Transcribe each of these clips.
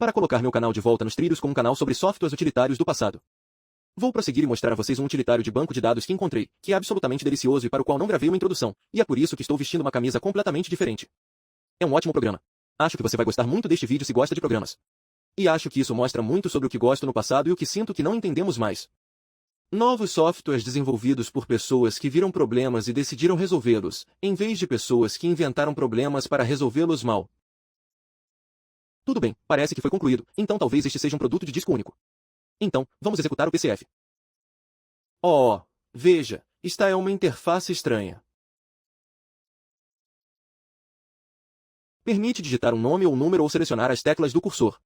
para colocar meu canal de volta nos trilhos com um canal sobre softwares utilitários do passado. Vou prosseguir e mostrar a vocês um utilitário de banco de dados que encontrei, que é absolutamente delicioso e para o qual não gravei uma introdução, e é por isso que estou vestindo uma camisa completamente diferente. É um ótimo programa. Acho que você vai gostar muito deste vídeo se gosta de programas. E acho que isso mostra muito sobre o que gosto no passado e o que sinto que não entendemos mais. Novos softwares desenvolvidos por pessoas que viram problemas e decidiram resolvê-los, em vez de pessoas que inventaram problemas para resolvê-los mal. Tudo bem, parece que foi concluído, então talvez este seja um produto de disco único. Então, vamos executar o PCF. Oh, veja, esta é uma interface estranha. Permite digitar um nome ou um número ou selecionar as teclas do cursor.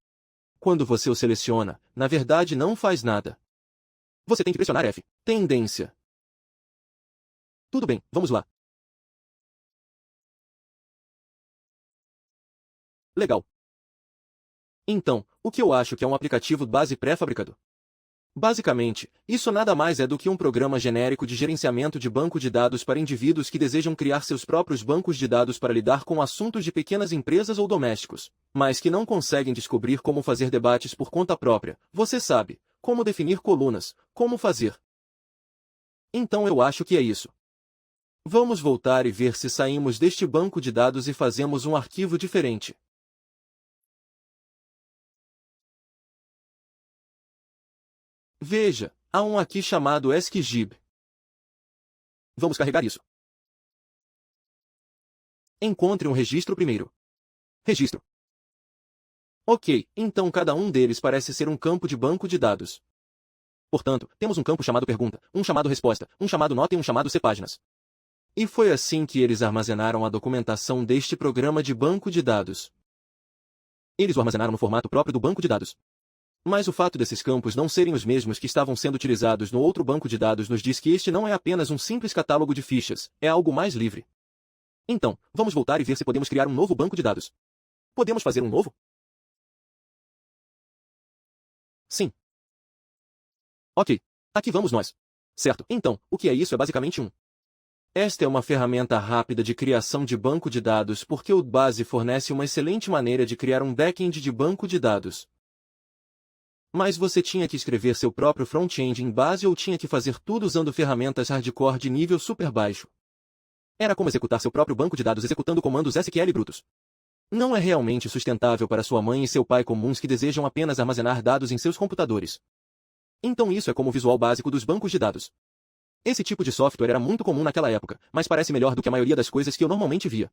Quando você o seleciona, na verdade não faz nada. Você tem que pressionar F. Tendência. Tudo bem, vamos lá. Legal. Então, o que eu acho que é um aplicativo base pré-fabricado? Basicamente, isso nada mais é do que um programa genérico de gerenciamento de banco de dados para indivíduos que desejam criar seus próprios bancos de dados para lidar com assuntos de pequenas empresas ou domésticos, mas que não conseguem descobrir como fazer debates por conta própria. Você sabe, como definir colunas, como fazer. Então eu acho que é isso. Vamos voltar e ver se saímos deste banco de dados e fazemos um arquivo diferente. Veja, há um aqui chamado ESCGIB. Vamos carregar isso. Encontre um registro primeiro. Registro. Ok, então cada um deles parece ser um campo de banco de dados. Portanto, temos um campo chamado pergunta, um chamado resposta, um chamado nota e um chamado cpáginas. E foi assim que eles armazenaram a documentação deste programa de banco de dados. Eles o armazenaram no formato próprio do banco de dados. Mas o fato desses campos não serem os mesmos que estavam sendo utilizados no outro banco de dados nos diz que este não é apenas um simples catálogo de fichas, é algo mais livre. Então, vamos voltar e ver se podemos criar um novo banco de dados. Podemos fazer um novo? Sim. Ok. Aqui vamos nós. Certo, então, o que é isso é basicamente um. Esta é uma ferramenta rápida de criação de banco de dados porque o base fornece uma excelente maneira de criar um back-end de banco de dados. Mas você tinha que escrever seu próprio front-end em base ou tinha que fazer tudo usando ferramentas hardcore de nível super baixo. Era como executar seu próprio banco de dados executando comandos SQL brutos. Não é realmente sustentável para sua mãe e seu pai comuns que desejam apenas armazenar dados em seus computadores. Então isso é como o visual básico dos bancos de dados. Esse tipo de software era muito comum naquela época, mas parece melhor do que a maioria das coisas que eu normalmente via.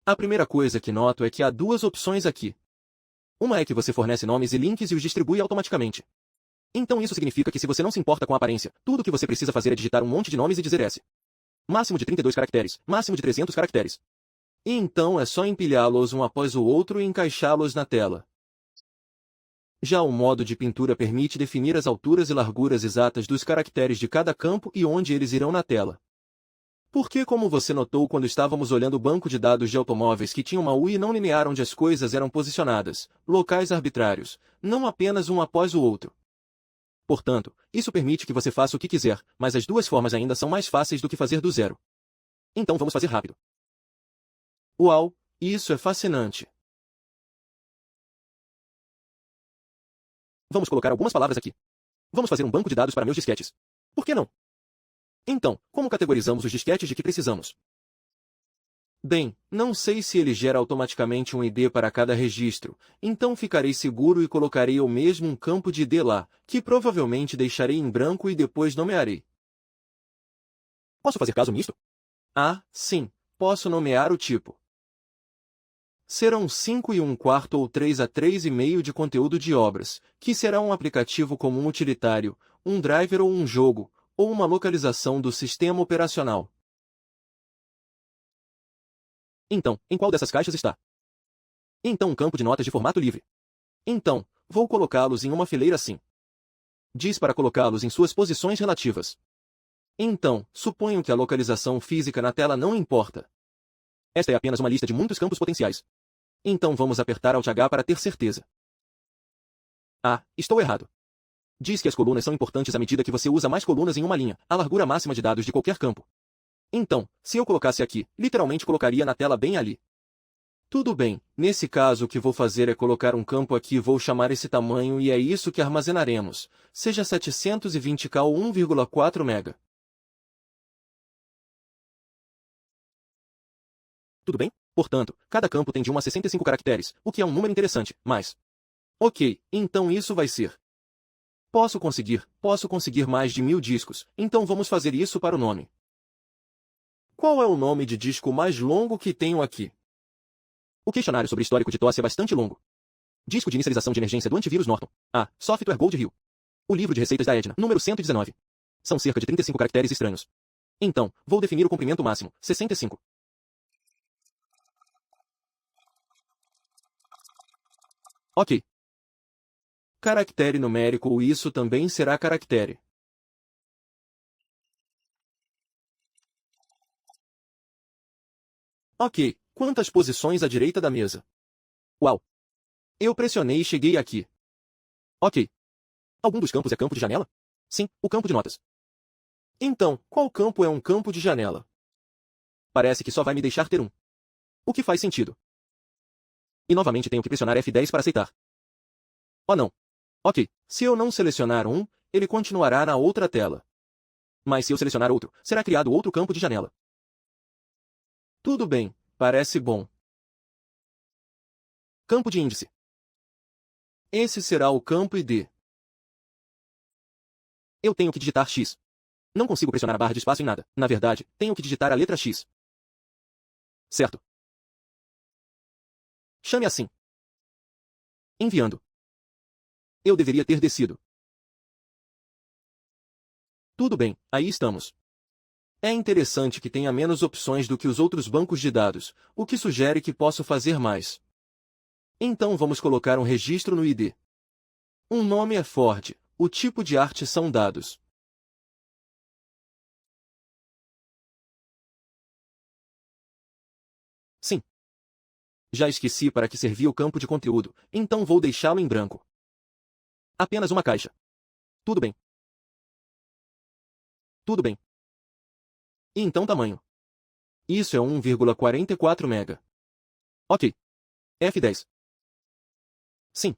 A primeira coisa que noto é que há duas opções aqui. Uma é que você fornece nomes e links e os distribui automaticamente. Então isso significa que se você não se importa com a aparência, tudo o que você precisa fazer é digitar um monte de nomes e dizer S. Máximo de 32 caracteres, máximo de 300 caracteres. E então é só empilhá-los um após o outro e encaixá-los na tela. Já o modo de pintura permite definir as alturas e larguras exatas dos caracteres de cada campo e onde eles irão na tela. Porque como você notou quando estávamos olhando o banco de dados de automóveis que tinha uma UI não linear onde as coisas eram posicionadas, locais arbitrários, não apenas um após o outro. Portanto, isso permite que você faça o que quiser, mas as duas formas ainda são mais fáceis do que fazer do zero. Então vamos fazer rápido. Uau, isso é fascinante. Vamos colocar algumas palavras aqui. Vamos fazer um banco de dados para meus disquetes. Por que não? Então, como categorizamos os disquetes de que precisamos? Bem, não sei se ele gera automaticamente um ID para cada registro, então ficarei seguro e colocarei eu mesmo um campo de ID lá, que provavelmente deixarei em branco e depois nomearei. Posso fazer caso misto? Ah, sim, posso nomear o tipo. Serão 5 e 1/4 ou 3 a 3,5 de conteúdo de obras, que será um aplicativo como um utilitário, um driver ou um jogo, ou uma localização do sistema operacional. Então, em qual dessas caixas está? Então um campo de notas de formato livre. Então, vou colocá-los em uma fileira assim. Diz para colocá-los em suas posições relativas. Então, suponho que a localização física na tela não importa. Esta é apenas uma lista de muitos campos potenciais. Então vamos apertar Alt H para ter certeza. Ah, estou errado. Diz que as colunas são importantes à medida que você usa mais colunas em uma linha, a largura máxima de dados de qualquer campo. Então, se eu colocasse aqui, literalmente colocaria na tela bem ali. Tudo bem, nesse caso o que vou fazer é colocar um campo aqui e vou chamar esse tamanho e é isso que armazenaremos, seja 720K ou 1,4 MB. Tudo bem? Portanto, cada campo tem de 1 a 65 caracteres, o que é um número interessante, mas... Ok, então isso vai ser... Posso conseguir mais de 1000 discos, então vamos fazer isso para o nome. Qual é o nome de disco mais longo que tenho aqui? O questionário sobre histórico de tosse é bastante longo. Disco de inicialização de emergência do antivírus Norton. Software Gold Hill. O livro de receitas da Edna, número 119. São cerca de 35 caracteres estranhos. Então, vou definir o comprimento máximo, 65. Ok. Caractere numérico ou isso também será caractere. Ok, quantas posições à direita da mesa? Uau! Eu pressionei e cheguei aqui. Ok. Algum dos campos é campo de janela? Sim, o campo de notas. Então, qual campo é um campo de janela? Parece que só vai me deixar ter um. O que faz sentido. E novamente tenho que pressionar F10 para aceitar. Oh não. Ok, se eu não selecionar um, ele continuará na outra tela. Mas se eu selecionar outro, será criado outro campo de janela. Tudo bem, parece bom. Campo de índice. Esse será o campo ID. Eu tenho que digitar X. Não consigo pressionar a barra de espaço em nada. Na verdade, tenho que digitar a letra X. Certo. Chame assim. Enviando. Eu deveria ter descido. Tudo bem, aí estamos. É interessante que tenha menos opções do que os outros bancos de dados, o que sugere que posso fazer mais. Então vamos colocar um registro no ID. Um nome é Ford, o tipo de arte são dados. Sim. Já esqueci para que servia o campo de conteúdo, então vou deixá-lo em branco. Apenas uma caixa. Tudo bem. Tudo bem. E então tamanho. Isso é 1,44 MB. Ok. F10. Sim.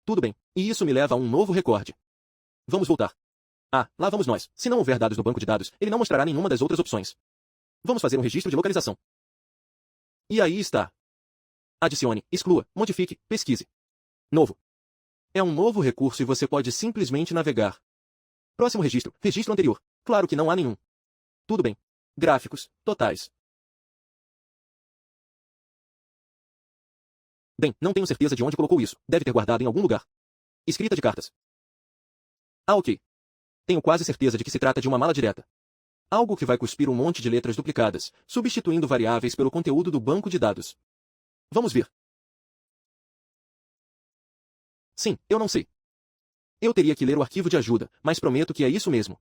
Tudo bem. E isso me leva a um novo recorde. Vamos voltar. Lá vamos nós. Se não houver dados no banco de dados, ele não mostrará nenhuma das outras opções. Vamos fazer um registro de localização. E aí está. Adicione, exclua, modifique, pesquise. Novo. É um novo recurso e você pode simplesmente navegar. Próximo registro. Registro anterior. Claro que não há nenhum. Tudo bem. Gráficos, totais. Bem, não tenho certeza de onde colocou isso. Deve ter guardado em algum lugar. Escrita de cartas. Ok. Tenho quase certeza de que se trata de uma mala direta. Algo que vai cuspir um monte de letras duplicadas, substituindo variáveis pelo conteúdo do banco de dados. Vamos ver. Sim, eu não sei. Eu teria que ler o arquivo de ajuda, mas prometo que é isso mesmo.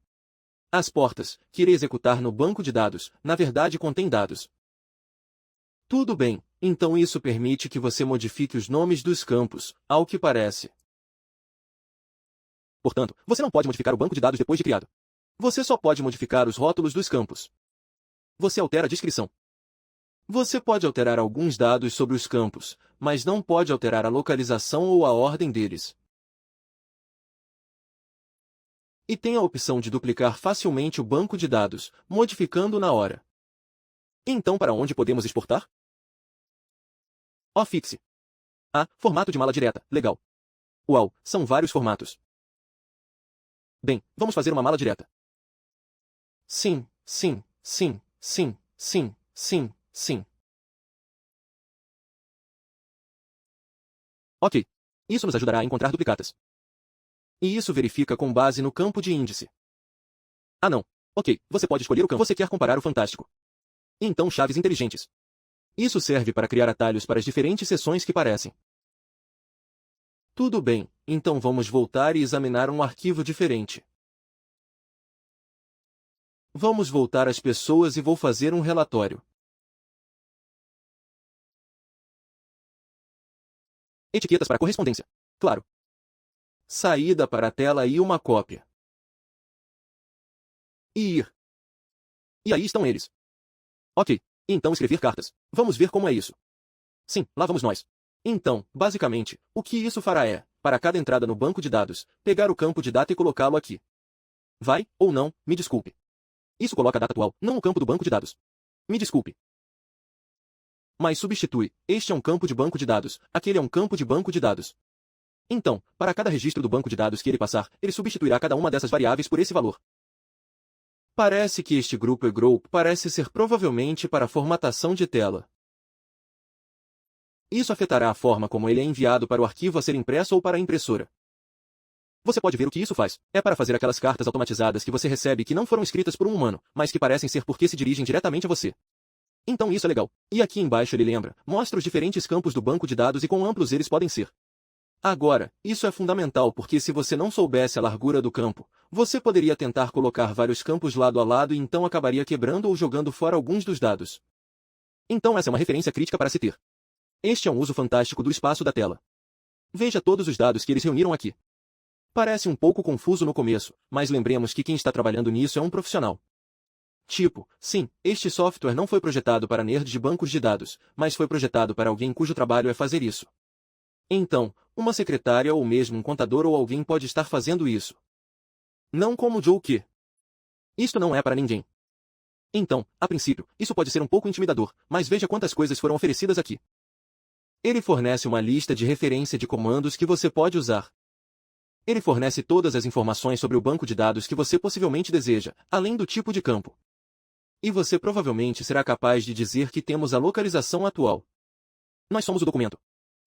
As portas, que irei executar no banco de dados, na verdade contêm dados. Tudo bem, então isso permite que você modifique os nomes dos campos, ao que parece. Portanto, você não pode modificar o banco de dados depois de criado. Você só pode modificar os rótulos dos campos. Você altera a descrição. Você pode alterar alguns dados sobre os campos, mas não pode alterar a localização ou a ordem deles. E tem a opção de duplicar facilmente o banco de dados, modificando na hora. Então para onde podemos exportar? Fixe. Formato de mala direta. Legal. Uau, são vários formatos. Bem, vamos fazer uma mala direta. Sim, sim, sim, sim, sim, sim, sim. Ok. Isso nos ajudará a encontrar duplicatas. E isso verifica com base no campo de índice. Não. Ok, você pode escolher o campo. Você quer comparar o fantástico. Então chaves inteligentes. Isso serve para criar atalhos para as diferentes seções que parecem. Tudo bem, então vamos voltar e examinar um arquivo diferente. Vamos voltar às pessoas e vou fazer um relatório. Etiquetas para correspondência. Claro. Saída para a tela e uma cópia. E ir. E aí estão eles. Ok, então escrever cartas. Vamos ver como é isso. Sim, lá vamos nós. Então, basicamente, o que isso fará é, para cada entrada no banco de dados, pegar o campo de data e colocá-lo aqui. Vai, ou não, me desculpe. Isso coloca a data atual, não no campo do banco de dados. Me desculpe. Mas substitui, este é um campo de banco de dados, aquele é um campo de banco de dados. Então, para cada registro do banco de dados que ele passar, ele substituirá cada uma dessas variáveis por esse valor. Parece que este grupo group parece ser provavelmente para formatação de tela. Isso afetará a forma como ele é enviado para o arquivo a ser impresso ou para a impressora. Você pode ver o que isso faz. É para fazer aquelas cartas automatizadas que você recebe que não foram escritas por um humano, mas que parecem ser porque se dirigem diretamente a você. Então isso é legal. E aqui embaixo ele lembra, mostra os diferentes campos do banco de dados e quão amplos eles podem ser. Agora, isso é fundamental porque se você não soubesse a largura do campo, você poderia tentar colocar vários campos lado a lado e então acabaria quebrando ou jogando fora alguns dos dados. Então essa é uma referência crítica para se ter. Este é um uso fantástico do espaço da tela. Veja todos os dados que eles reuniram aqui. Parece um pouco confuso no começo, mas lembremos que quem está trabalhando nisso é um profissional. Tipo, sim, este software não foi projetado para nerds de bancos de dados, mas foi projetado para alguém cujo trabalho é fazer isso. Então, uma secretária ou mesmo um contador ou alguém pode estar fazendo isso. Não como Joe que. Isto não é para ninguém. Então, a princípio, isso pode ser um pouco intimidador, mas veja quantas coisas foram oferecidas aqui. Ele fornece uma lista de referência de comandos que você pode usar. Ele fornece todas as informações sobre o banco de dados que você possivelmente deseja, além do tipo de campo. E você provavelmente será capaz de dizer que temos a localização atual. Nós somos o documento.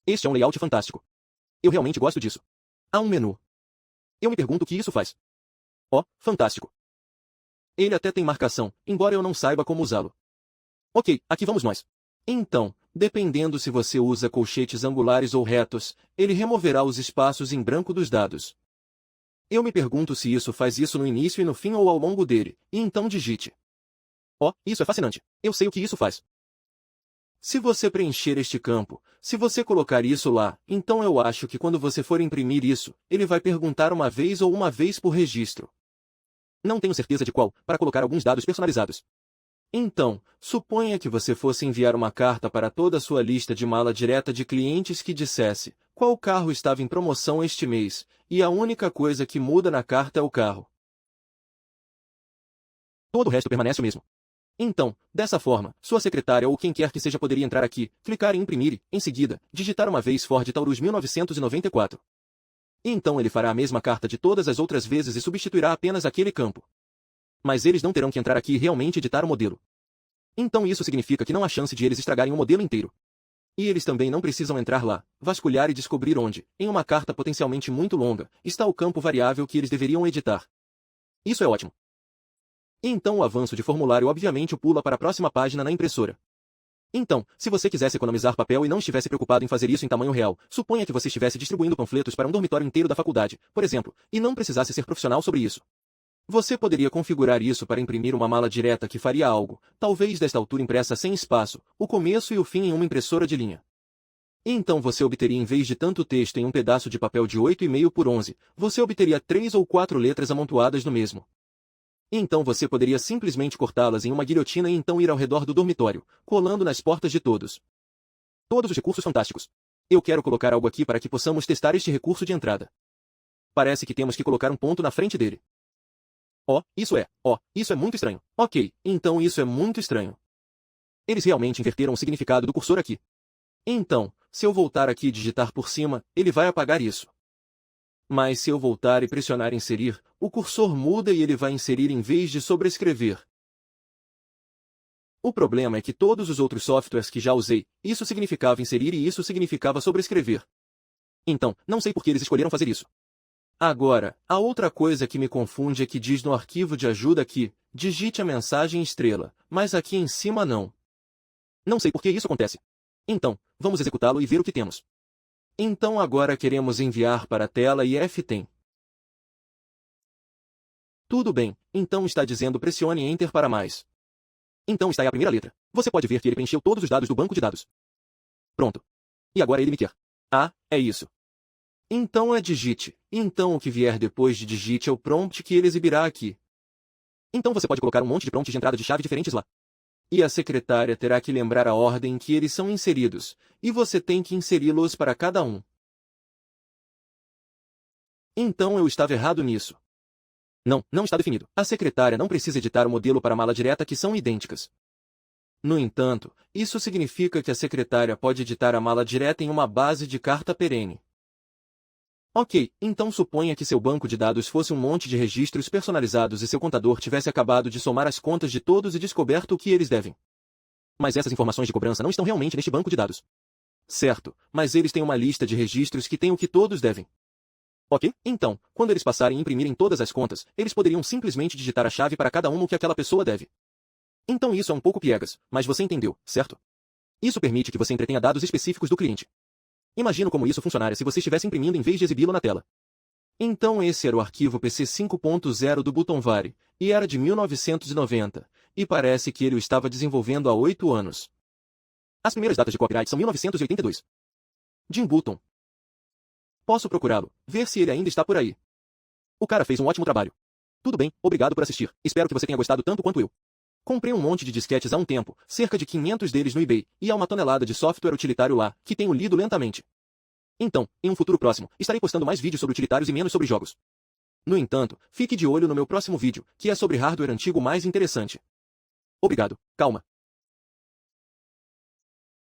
Este é um layout fantástico. Eu realmente gosto disso. Há um menu. Eu me pergunto o que isso faz. Oh, fantástico. Ele até tem marcação, embora eu não saiba como usá-lo. Ok, aqui vamos nós. Então, dependendo se você usa colchetes angulares ou retos, ele removerá os espaços em branco dos dados. Eu me pergunto se isso faz isso no início e no fim ou ao longo dele, e então digite. Oh, isso é fascinante. Eu sei o que isso faz. Se você preencher este campo, se você colocar isso lá, então eu acho que quando você for imprimir isso, ele vai perguntar uma vez ou uma vez por registro. Não tenho certeza de qual, para colocar alguns dados personalizados. Então, suponha que você fosse enviar uma carta para toda a sua lista de mala direta de clientes que dissesse qual carro estava em promoção este mês, e a única coisa que muda na carta é o carro. Todo o resto permanece o mesmo. Então, dessa forma, sua secretária ou quem quer que seja poderia entrar aqui, clicar em imprimir e, em seguida, digitar uma vez Ford Taurus 1994. E então ele fará a mesma carta de todas as outras vezes e substituirá apenas aquele campo. Mas eles não terão que entrar aqui e realmente editar o modelo. Então isso significa que não há chance de eles estragarem o modelo inteiro. E eles também não precisam entrar lá, vasculhar e descobrir onde, em uma carta potencialmente muito longa, está o campo variável que eles deveriam editar. Isso é ótimo. E então o avanço de formulário obviamente o pula para a próxima página na impressora. Então, se você quisesse economizar papel e não estivesse preocupado em fazer isso em tamanho real, suponha que você estivesse distribuindo panfletos para um dormitório inteiro da faculdade, por exemplo, e não precisasse ser profissional sobre isso. Você poderia configurar isso para imprimir uma mala direta que faria algo, talvez desta altura impressa sem espaço, o começo e o fim em uma impressora de linha. E então você obteria em vez de tanto texto em um pedaço de papel de 8,5 por 11, você obteria 3 ou 4 letras amontoadas no mesmo. E então você poderia simplesmente cortá-las em uma guilhotina e então ir ao redor do dormitório, colando nas portas de todos. Todos os recursos fantásticos. Eu quero colocar algo aqui para que possamos testar este recurso de entrada. Parece que temos que colocar um ponto na frente dele. Isso é muito estranho. Ok, então isso é muito estranho. Eles realmente inverteram o significado do cursor aqui. Então, se eu voltar aqui e digitar por cima, ele vai apagar isso. Mas se eu voltar e pressionar inserir, o cursor muda e ele vai inserir em vez de sobrescrever. O problema é que todos os outros softwares que já usei, isso significava inserir e isso significava sobrescrever. Então, não sei por que eles escolheram fazer isso. Agora, a outra coisa que me confunde é que diz no arquivo de ajuda que, digite a mensagem estrela, mas aqui em cima não. Não sei por que isso acontece. Então, vamos executá-lo e ver o que temos. Então agora queremos enviar para a tela e F tem. Tudo bem, então está dizendo pressione Enter para mais. Então está aí a primeira letra. Você pode ver que ele preencheu todos os dados do banco de dados. Pronto. E agora ele me quer. Ah, é isso. Então é digite. Então o que vier depois de digite é o prompt que ele exibirá aqui. Então você pode colocar um monte de prompts de entrada de chave diferentes lá. E a secretária terá que lembrar a ordem em que eles são inseridos, e você tem que inseri-los para cada um. Então eu estava errado nisso. Não, não está definido. A secretária não precisa editar o modelo para a mala direta que são idênticas. No entanto, isso significa que a secretária pode editar a mala direta em uma base de carta perene. Ok, então suponha que seu banco de dados fosse um monte de registros personalizados e seu contador tivesse acabado de somar as contas de todos e descoberto o que eles devem. Mas essas informações de cobrança não estão realmente neste banco de dados. Certo, mas eles têm uma lista de registros que tem o que todos devem. Ok? Então, quando eles passarem e imprimirem todas as contas, eles poderiam simplesmente digitar a chave para cada um o que aquela pessoa deve. Então isso é um pouco piegas, mas você entendeu, certo? Isso permite que você entretenha dados específicos do cliente. Imagino como isso funcionaria se você estivesse imprimindo em vez de exibi-lo na tela. Então esse era o arquivo PC 5.0 do Buttonware, e era de 1990, e parece que ele o estava desenvolvendo há 8 anos. As primeiras datas de copyright são 1982. Jim Button. Posso procurá-lo, ver se ele ainda está por aí. O cara fez um ótimo trabalho. Tudo bem, obrigado por assistir, espero que você tenha gostado tanto quanto eu. Comprei um monte de disquetes há um tempo, cerca de 500 deles no eBay, e há uma tonelada de software utilitário lá, que tenho lido lentamente. Então, em um futuro próximo, estarei postando mais vídeos sobre utilitários e menos sobre jogos. No entanto, fique de olho no meu próximo vídeo, que é sobre hardware antigo mais interessante. Obrigado, calma.